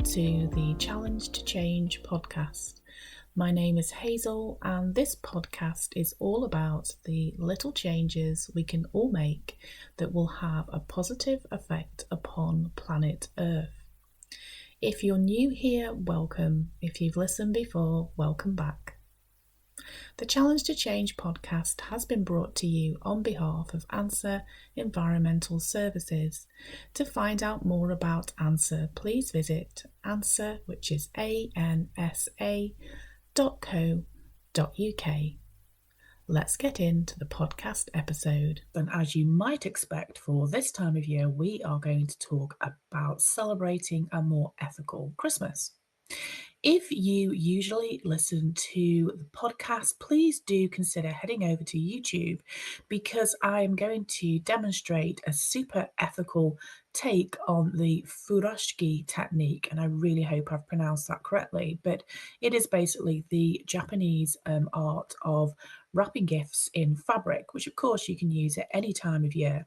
to the Challenge to Change podcast. My name is Hazel, and this podcast is all about the little changes we can all make that will have a positive effect upon planet Earth. If you're new here, welcome. If you've listened before, welcome back. The Challenge to Change podcast has been brought to you on behalf of ANSA Environmental Services. To find out more about ANSA, please visit ANSA, which is ansa.co.uk. Let's get into the podcast episode. And as you might expect for this time of year, we are going to talk about celebrating a more ethical Christmas. If you usually listen to the podcast, please do consider heading over to YouTube because I'm going to demonstrate a super ethical take on the Furoshiki technique, and I really hope I've pronounced that correctly, but it is basically the Japanese art of wrapping gifts in fabric, which of course you can use at any time of year.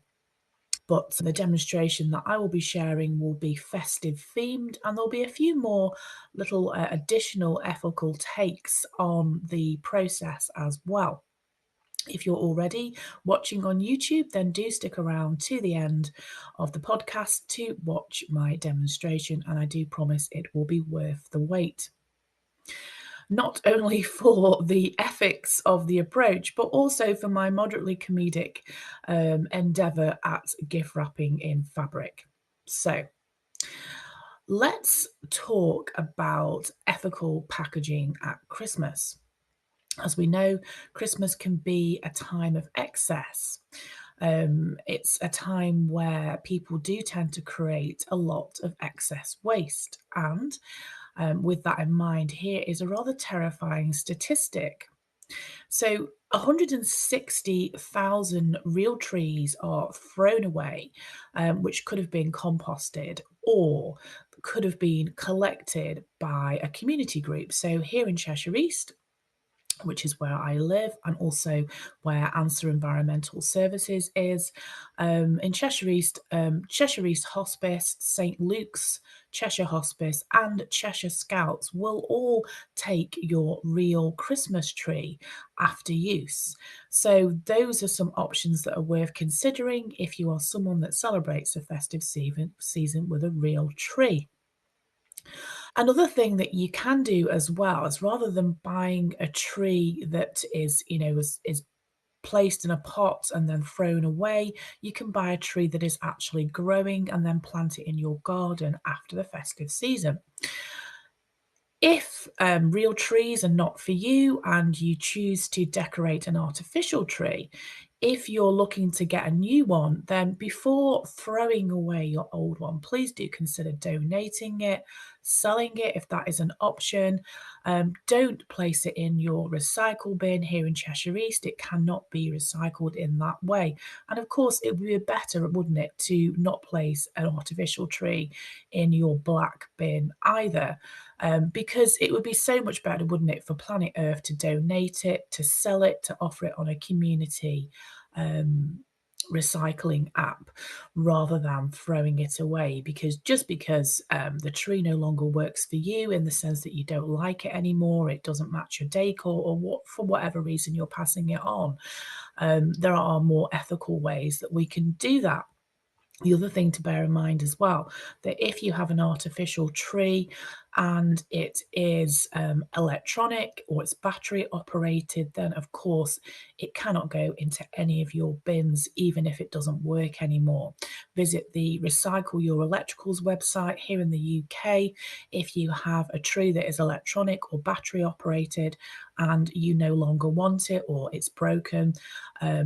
But the demonstration that I will be sharing will be festive themed, and there'll be a few more little additional ethical takes on the process as well. If you're already watching on YouTube, then do stick around to the end of the podcast to watch my demonstration, and I do promise it will be worth the wait. Not only for the ethics of the approach, but also for my moderately comedic endeavour at gift wrapping in fabric. So let's talk about ethical packaging at Christmas. As we know, Christmas can be a time of excess. It's a time where people do tend to create a lot of excess waste. And with that in mind, here is a rather terrifying statistic. So 160,000 real trees are thrown away, which could have been composted or could have been collected by a community group. So here in Cheshire East, which is where I live and also where ANSA Environmental Services is. In Cheshire East Hospice, St Luke's, Cheshire Hospice and Cheshire Scouts will all take your real Christmas tree after use. So those are some options that are worth considering if you are someone that celebrates the festive season with a real tree. Another thing that you can do as well is rather than buying a tree that is placed in a pot and then thrown away, you can buy a tree that is actually growing and then plant it in your garden after the festive season. If real trees are not for you and you choose to decorate an artificial tree, if you're looking to get a new one, then before throwing away your old one, please do consider donating it, selling it if that is an option. Don't place it in your recycle bin here in Cheshire East. It cannot be recycled in that way. And of course, it would be better, wouldn't it, to not place an artificial tree in your black bin either. Because it would be so much better, wouldn't it, for Planet Earth to donate it, to sell it, to offer it on a community recycling app rather than throwing it away. Because just because the tree no longer works for you in the sense that you don't like it anymore, it doesn't match your decor, or for whatever reason you're passing it on, there are more ethical ways that we can do that. The other thing to bear in mind as well, that if you have an artificial tree and it is electronic or it's battery operated, then of course it cannot go into any of your bins, even if it doesn't work anymore. Visit the Recycle Your Electricals website here in the UK if you have a tree that is electronic or battery operated and you no longer want it or it's broken.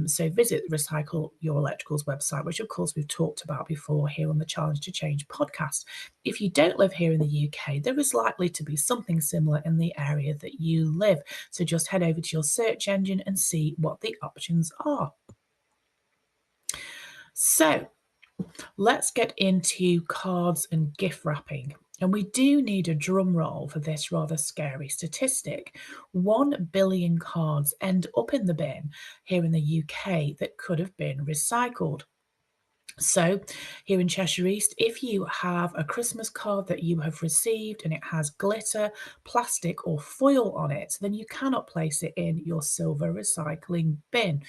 So visit Recycle Your Electricals website, which of course we've talked about before here on the Challenge to Change podcast. If you don't live here in the UK, there is likely to be something similar in the area that you live. So just head over to your search engine and see what the options are. So let's get into cards and gift wrapping. And we do need a drum roll for this rather scary statistic. 1 billion cards end up in the bin here in the UK that could have been recycled. So, here in Cheshire East, if you have a Christmas card that you have received and it has glitter, plastic, or foil on it, then you cannot place it in your silver recycling bin.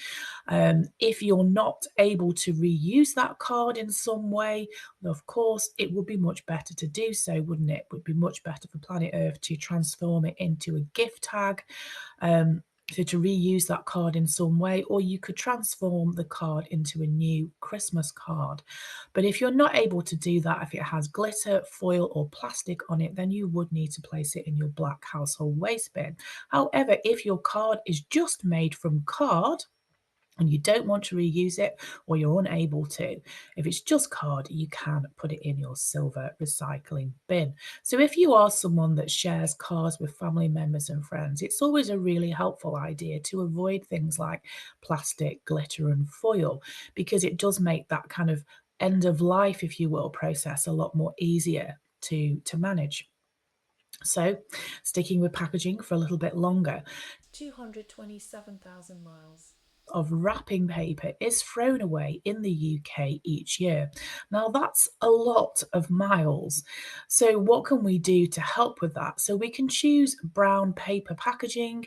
If you're not able to reuse that card in some way, of course, it would be much better to do so, wouldn't it? It would be much better for planet Earth to transform it into a gift tag. So to reuse that card in some way, or you could transform the card into a new Christmas card. But if you're not able to do that, if it has glitter, foil, or plastic on it, then you would need to place it in your black household waste bin. However, if your card is just made from card, and you don't want to reuse it, or you're unable to, if it's just card, you can put it in your silver recycling bin. So if you are someone that shares cards with family members and friends, it's always a really helpful idea to avoid things like plastic, glitter, and foil, because it does make that kind of end of life, if you will, process a lot more easier to manage. So, sticking with packaging for a little bit longer, 227,000 miles of wrapping paper is thrown away in the UK each year. Now, that's a lot of miles. So, what can we do to help with that? So, we can choose brown paper packaging,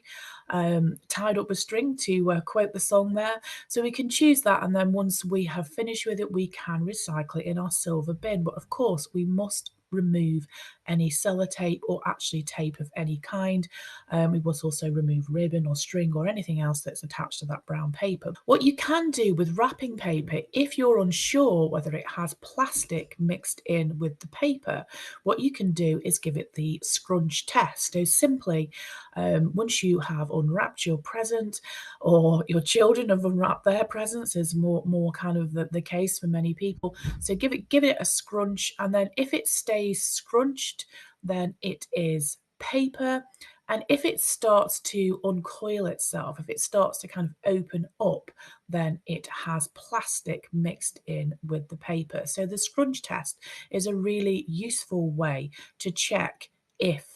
tied up with string, to quote the song there. So, we can choose that, and then once we have finished with it, we can recycle it in our silver bin. But of course, we must remove any sellotape or actually tape of any kind. We must also remove ribbon or string or anything else that's attached to that brown paper. What you can do with wrapping paper, if you're unsure whether it has plastic mixed in with the paper, what you can do is give it the scrunch test. So simply, once you have unwrapped your present, or your children have unwrapped their presents, is more kind of the case for many people. So give it a scrunch, and then if it stays scrunched, then it is paper. And if it starts to uncoil itself, if it starts to kind of open up, then it has plastic mixed in with the paper. So the scrunch test is a really useful way to check if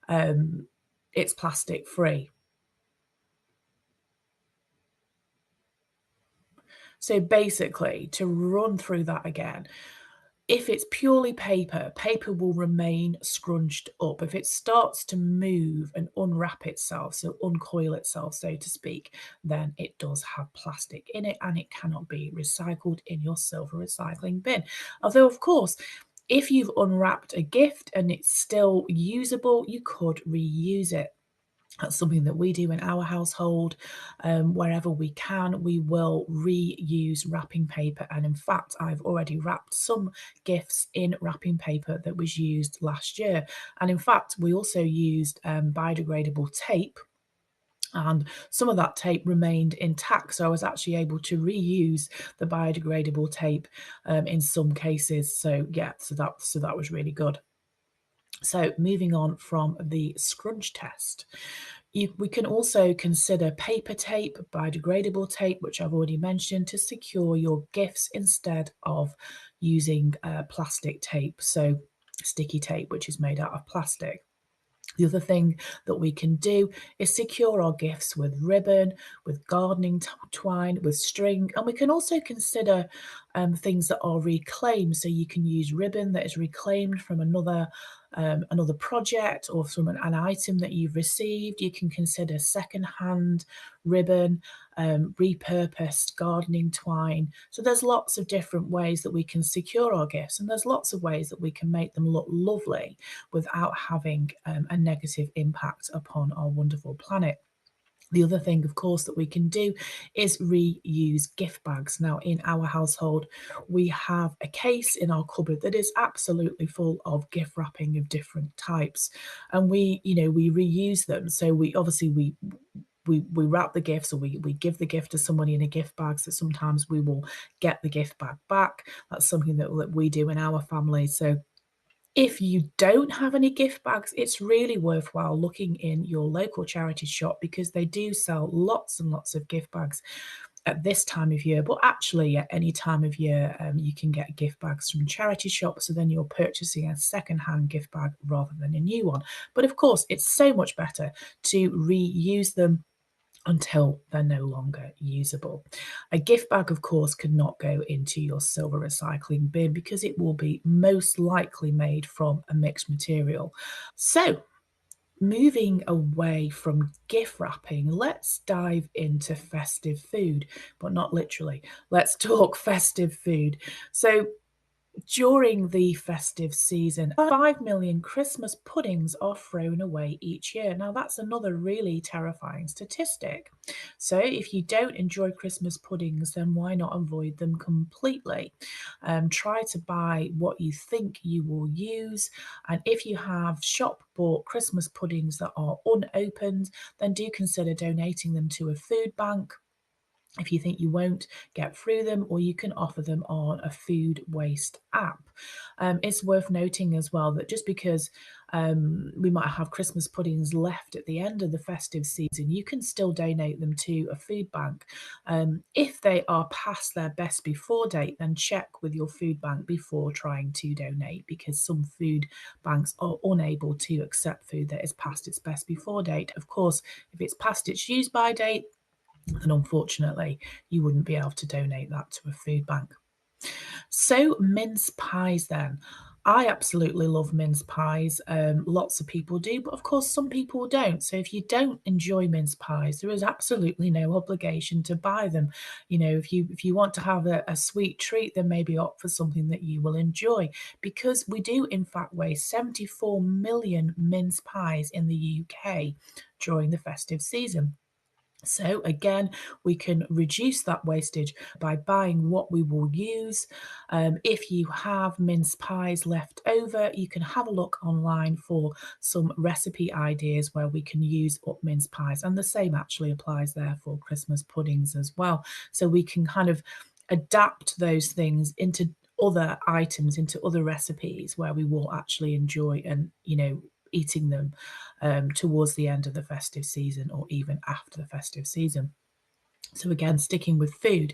it's plastic free. So basically, to run through that again, if it's purely paper, paper will remain scrunched up. If it starts to move and unwrap itself, so uncoil itself, so to speak, then it does have plastic in it and it cannot be recycled in your silver recycling bin. Although, of course, if you've unwrapped a gift and it's still usable, you could reuse it. That's something that we do in our household. Wherever we can, we will reuse wrapping paper. And in fact, I've already wrapped some gifts in wrapping paper that was used last year. And in fact, we also used biodegradable tape. And some of that tape remained intact, so I was actually able to reuse the biodegradable tape in some cases. So yeah, so that was really good. So moving on from the scrunch test, we can also consider paper tape, biodegradable tape, which I've already mentioned, to secure your gifts instead of using plastic tape, so sticky tape, which is made out of plastic. The other thing that we can do is secure our gifts with ribbon, with gardening twine, with string, and we can also consider things that are reclaimed. So you can use ribbon that is reclaimed from another project or from an item that you've received. You can consider secondhand ribbon, repurposed gardening twine. So there's lots of different ways that we can secure our gifts, and there's lots of ways that we can make them look lovely without having a negative impact upon our wonderful planet. The other thing, of course, that we can do is reuse gift bags. Now, in our household, we have a case in our cupboard that is absolutely full of gift wrapping of different types, and we reuse them. So we obviously we wrap the gifts, or we give the gift to somebody in a gift bag. So sometimes we will get the gift bag back. That's something that we do in our family. So if you don't have any gift bags, it's really worthwhile looking in your local charity shop, because they do sell lots and lots of gift bags at this time of year. But actually, at any time of year, you can get gift bags from charity shops. So then you're purchasing a second-hand gift bag rather than a new one. But of course, it's so much better to reuse them, until they're no longer usable. A gift bag, of course, cannot go into your silver recycling bin because it will be most likely made from a mixed material. So, moving away from gift wrapping, let's dive into festive food, but not literally. Let's talk festive food. So, during the festive season, 5 million Christmas puddings are thrown away each year. Now, that's another really terrifying statistic. So, if you don't enjoy Christmas puddings, then why not avoid them completely? Try to buy what you think you will use. And if you have shop bought Christmas puddings that are unopened, then do consider donating them to a food bank if you think you won't get through them, or you can offer them on a food waste app. It's worth noting as well that just because we might have Christmas puddings left at the end of the festive season, you can still donate them to a food bank. If they are past their best before date, then check with your food bank before trying to donate, because some food banks are unable to accept food that is past its best before date. Of course, if it's past its use by date, then unfortunately you wouldn't be able to donate that to a food bank. So, mince pies then. I absolutely love mince pies. Lots of people do, but of course, some people don't. So, if you don't enjoy mince pies, there is absolutely no obligation to buy them. You know, if you want to have a sweet treat, then maybe opt for something that you will enjoy. Because we do, in fact, waste 74 million mince pies in the UK during the festive season. So again, we can reduce that wastage by buying what we will use. If you have mince pies left over, you can have a look online for some recipe ideas where we can use up mince pies. And the same actually applies there for Christmas puddings as well. So we can kind of adapt those things into other items, into other recipes where we will actually enjoy and, eating them towards the end of the festive season or even after the festive season. So, again, sticking with food,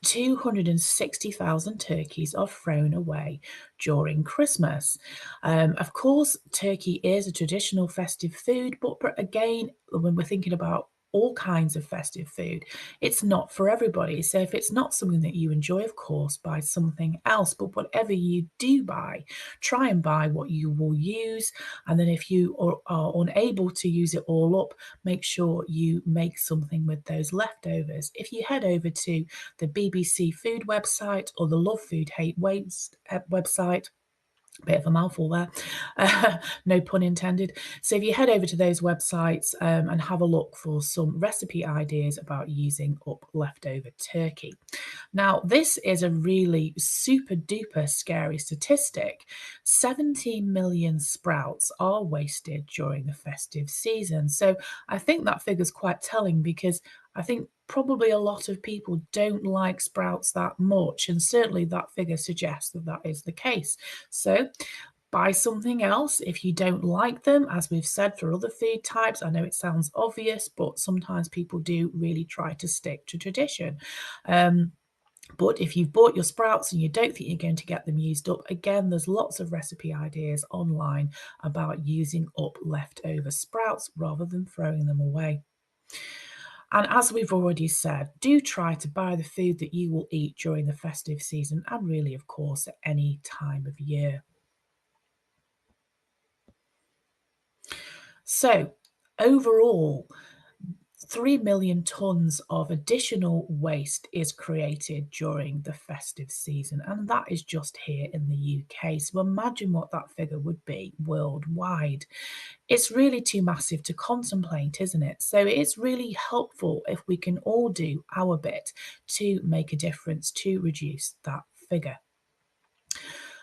260,000 turkeys are thrown away during Christmas. Of course, turkey is a traditional festive food, but again, when we're thinking about all kinds of festive food, it's not for everybody. So, if it's not something that you enjoy, of course, buy something else. But whatever you do buy, try and buy what you will use. And then, if you are unable to use it all up, make sure you make something with those leftovers. If you head over to the BBC Food website or the Love Food Hate Waste website, bit of a mouthful there, no pun intended. So if you head over to those websites and have a look for some recipe ideas about using up leftover turkey. Now, this is a really super duper scary statistic. 17 million sprouts are wasted during the festive season. So I think that figure's quite telling, because I think probably a lot of people don't like sprouts that much. And certainly that figure suggests that that is the case. So buy something else if you don't like them, as we've said for other food types. I know it sounds obvious, but sometimes people do really try to stick to tradition. But if you've bought your sprouts and you don't think you're going to get them used up, again, there's lots of recipe ideas online about using up leftover sprouts rather than throwing them away. And as we've already said, do try to buy the food that you will eat during the festive season, and really, of course, at any time of year. So, overall, 3 million tons of additional waste is created during the festive season, and that is just here in the UK. So imagine what that figure would be worldwide. It's really too massive to contemplate, isn't it? So it's really helpful if we can all do our bit to make a difference to reduce that figure.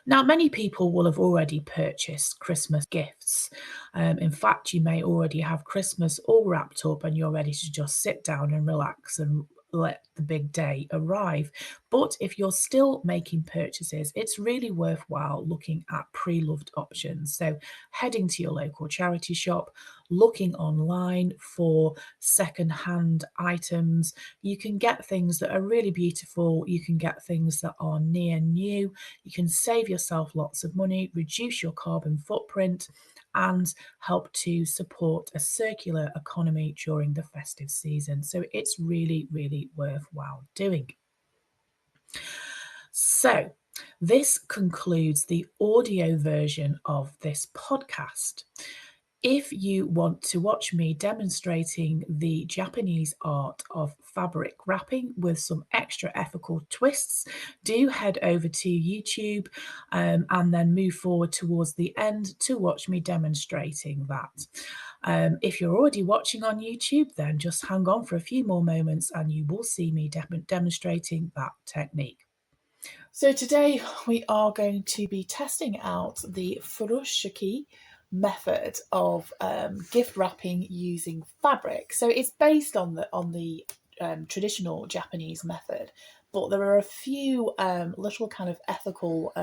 Now, many people will have already purchased Christmas gifts. In fact, you may already have Christmas all wrapped up and you're ready to just sit down and relax and let the big day arrive. But if you're still making purchases, it's really worthwhile looking at pre-loved options. So, heading to your local charity shop, looking online for second-hand items. You can get things that are really beautiful. You can get things that are near new. You can save yourself lots of money, reduce your carbon footprint, and help to support a circular economy during the festive season. So it's really, really worthwhile doing. So this concludes the audio version of this podcast. If you want to watch me demonstrating the Japanese art of fabric wrapping with some extra ethical twists, do head over to YouTube and then move forward towards the end to watch me demonstrating that. If you're already watching on YouTube, then just hang on for a few more moments and you will see me demonstrating that technique. So today we are going to be testing out the Furoshiki method of gift wrapping using fabric. So it's based on the traditional Japanese method, but there are a few little kind of ethical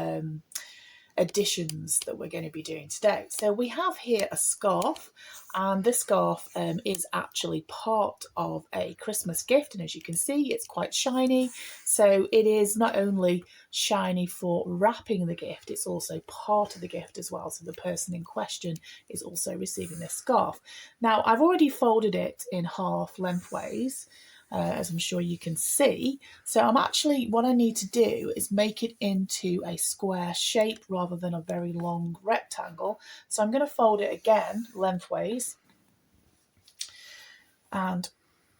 additions that we're going to be doing today. So we have here a scarf, and this scarf is actually part of a Christmas gift, and as you can see, it's quite shiny. So it is not only shiny for wrapping the gift, it's also part of the gift as well. So the person in question is also receiving this scarf. Now I've already folded it in half lengthways, as I'm sure you can see. So what I need to do is make it into a square shape rather than a very long rectangle. So I'm going to fold it again lengthways. And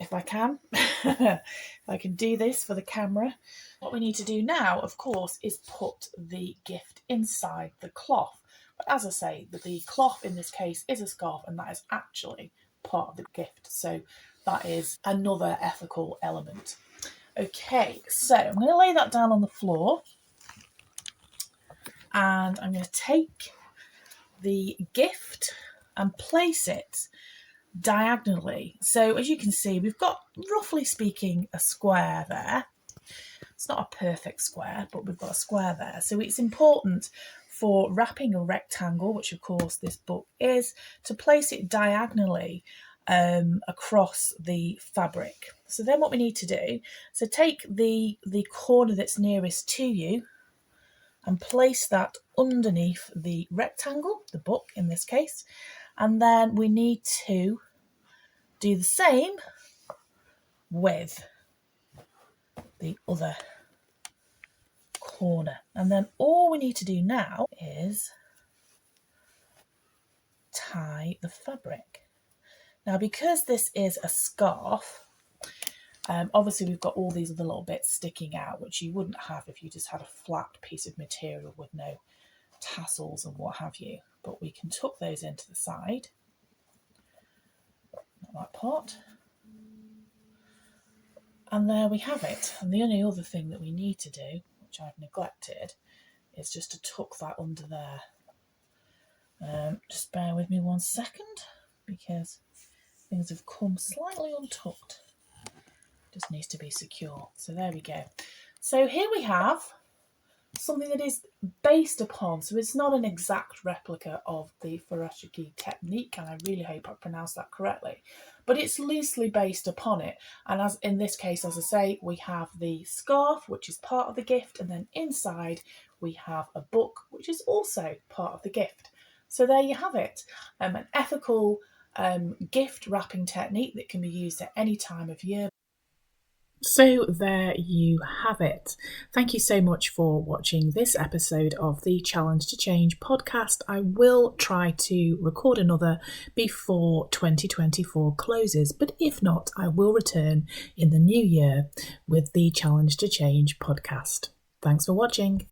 if I can, if I can do this for the camera, what we need to do now, of course, is put the gift inside the cloth. But as I say, the cloth in this case is a scarf, and that is actually part of the gift. So that is another ethical element. Okay, so I'm going to lay that down on the floor, and I'm going to take the gift and place it diagonally. So as you can see, we've got, roughly speaking, a square there. It's not a perfect square, but we've got a square there. So it's important for wrapping a rectangle, which of course this book is, to place it diagonally across the fabric. So then what we need to do, so take the corner that's nearest to you and place that underneath the rectangle, the book in this case, and then we need to do the same with the other corner. And then all we need to do now is tie the fabric. Now, because this is a scarf, obviously we've got all these other little bits sticking out, which you wouldn't have if you just had a flat piece of material with no tassels and what have you. But we can tuck those into the side, not that part. And there we have it. And the only other thing that we need to do, which I've neglected, is just to tuck that under there. Just bear with me 1 second, because things have come slightly untucked. Just needs to be secure. So there we go. So here we have something that is based upon, so it's not an exact replica of the Furoshiki technique, and I really hope I pronounced that correctly, but it's loosely based upon it. And as in this case, as I say, we have the scarf, which is part of the gift, and then inside we have a book, which is also part of the gift. So there you have it, an ethical gift wrapping technique that can be used at any time of year. So there you have it. Thank you so much for watching this episode of the Challenge to Change podcast. I will try to record another before 2024 closes, but if not, I will return in the new year with the Challenge to Change podcast. Thanks for watching.